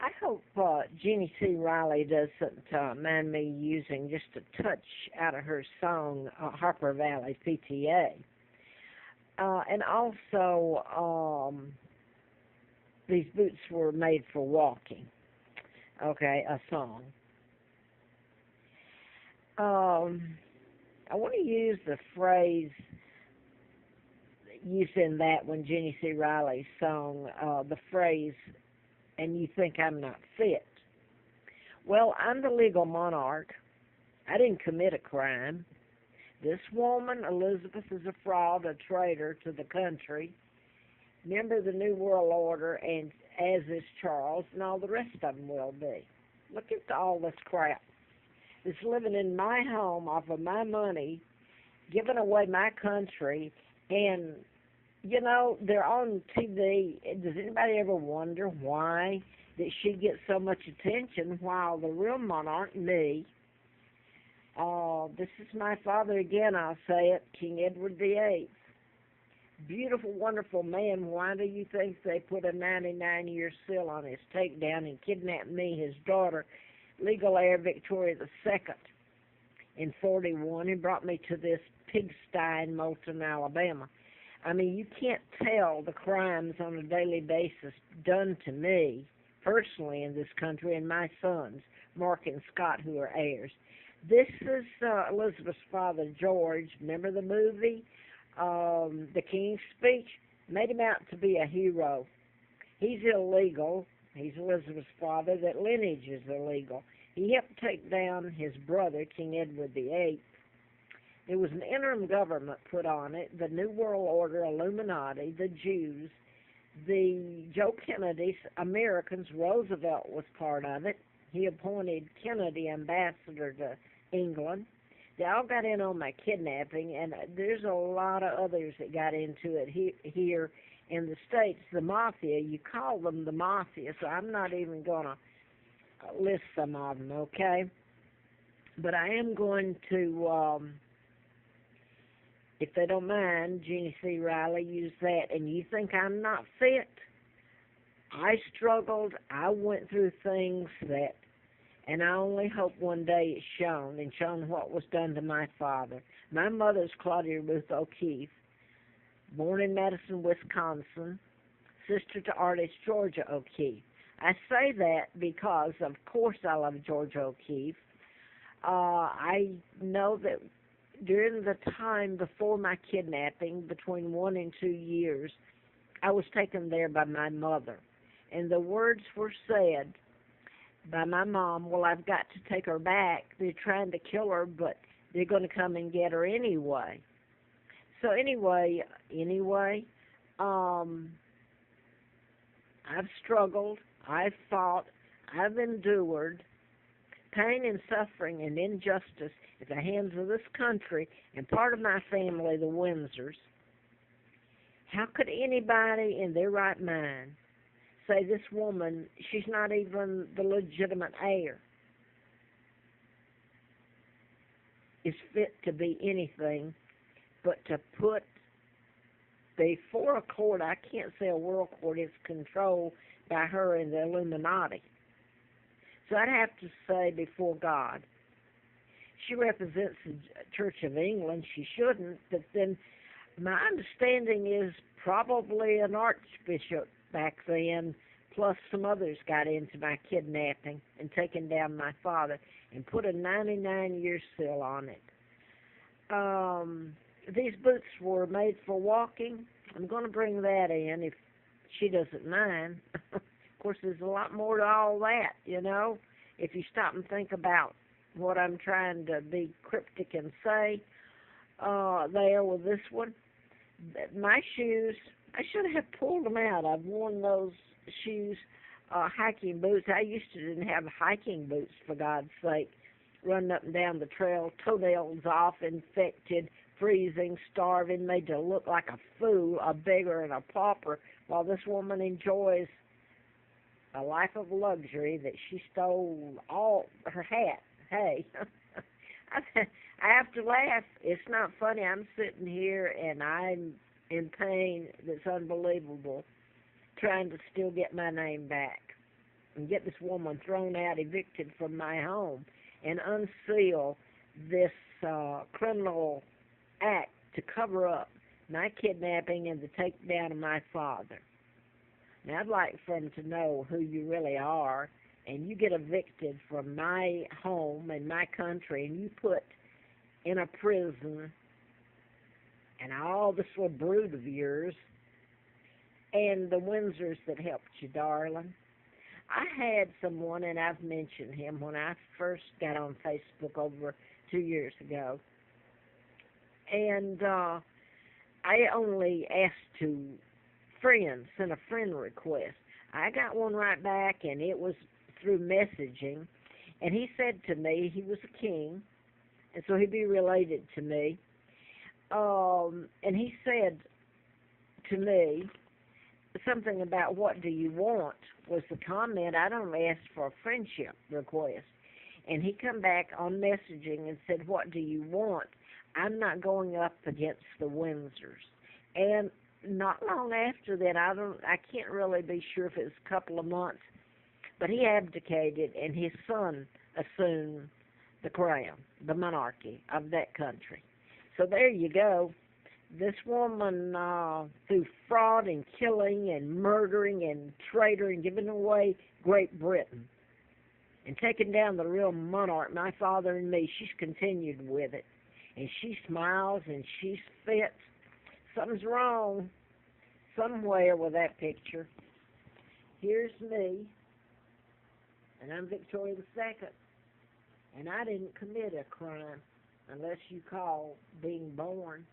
I hope Jeannie C. Riley doesn't mind me using just a touch out of her song, Harper Valley PTA. And also, these boots were made for walking. Okay, a song. I want to use the phrase used in that when Jeannie C. Riley sung the phrase, and you think I'm not fit. Well, I'm the legal monarch. I didn't commit a crime. This woman, Elizabeth, is a fraud, a traitor to the country, member of the New World Order, and as is Charles, and all the rest of them will be. Look at all this crap. It's living in my home off of my money, giving away my country, and, you know, they're on TV. Does anybody ever wonder why that she gets so much attention while the real monarch, me, this is my father again, I'll say it, King Edward VIII. Beautiful, wonderful man. Why do you think they put a 99-year seal on his takedown and kidnapped me, his daughter, legal heir Victoria II, in 41 and brought me to this pigsty in Moulton, Alabama? I mean, you can't tell the crimes on a daily basis done to me personally in this country and my sons, Mark and Scott, who are heirs. This is Elizabeth's father, George. Remember the movie, The King's Speech? Made him out to be a hero. He's illegal. He's Elizabeth's father. That lineage is illegal. He helped take down his brother, King Edward VIII. There was an interim government put on it, the New World Order, Illuminati, the Jews, the Joe Kennedy's Americans. Roosevelt was part of it. He appointed Kennedy ambassador to England. They all got in on my kidnapping, and there's a lot of others that got into it here in the States. The Mafia, you call them the Mafia, so I'm not even going to list some of them, okay? But I am going to, if they don't mind, Jeannie C. Riley, use that. And you think I'm not fit? I struggled. I went through things that, and I only hope one day it's shown, and shown what was done to my father. My mother's Claudia Ruth O'Keefe, born in Madison, Wisconsin, sister to artist Georgia O'Keefe. I say that because, of course, I love Georgia O'Keefe. I know that during the time before my kidnapping, between 1 and 2 years, I was taken there by my mother. And the words were said by my mom, well, I've got to take her back. They're trying to kill her, but they're going to come and get her anyway. So anyway, I've struggled, I've fought, I've endured pain and suffering and injustice at the hands of this country and part of my family, the Windsors. How could anybody in their right mind say this woman, she's not even the legitimate heir, is fit to be anything but to put before a court? I can't say a world court is controlled by her and the Illuminati. So I'd have to say before God. She represents the Church of England. She shouldn't, but then my understanding is probably an archbishop back then, plus some others got into my kidnapping and taking down my father and put a 99-year seal on it. These boots were made for walking. I'm going to bring that in if she doesn't mind. Of course, there's a lot more to all that, you know, if you stop and think about what I'm trying to be cryptic and say there with this one. My shoes, I should have pulled them out. I've worn those shoes, hiking boots. I used to didn't have hiking boots, for God's sake, running up and down the trail, toenails off, infected, freezing, starving, made to look like a fool, a beggar, and a pauper, while this woman enjoys a life of luxury that she stole all her hat. Hey, I have to laugh. It's not funny. I'm sitting here and I'm in pain that's unbelievable, trying to still get my name back. and get this woman thrown out, evicted from my home, and unseal this criminal act to cover up my kidnapping and the takedown of my father. Now, I'd like for them to know who you really are, and you get evicted from my home and my country, and you put in a prison, and all this little brood of yours, and the Windsors that helped you, darling. I had someone, and I've mentioned him when I first got on Facebook over 2 years ago, and I only asked to friends, send a friend request. I got one right back, and it was through messaging, and he said to me he was a king, and so he'd be related to me, and he said to me something about what do you want was the comment. I'd only asked for a friendship request, and he come back on messaging and said, what do you want? I'm not going up against the Windsors. And not long after that, I can't really be sure if it was a couple of months, but he abdicated, and his son assumed the crown, the monarchy of that country. So there you go. This woman, through fraud and killing and murdering and traitor and giving away Great Britain and taking down the real monarch, my father and me, she's continued with it. And she smiles and she's fit. Something's wrong somewhere with that picture. Here's me, and I'm Victoria II, and I didn't commit a crime unless you call being born.